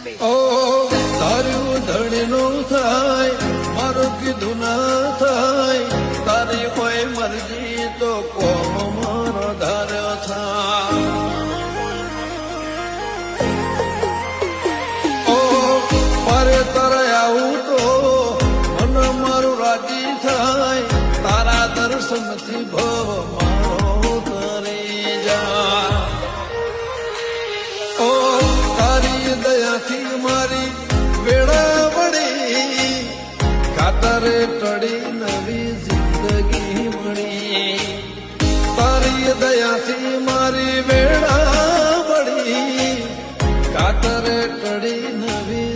ઓ તારું ધણીનું થાય મારું કીધું ના થાય તારી કોઈ મરજી તો કોમ મારો ધાર્યો થાય ઓ મારે તારે આવું તો મને મારું રાજી થાય તારા દર્શનથી ભવ મારો તરી જા ઓ તારી દયાથી મારી વેળા વળી ખાતરે ટળી નવી જિંદગી મળી તારી દયાથી મારી વેળા વળી ખાતરે ટળી નવી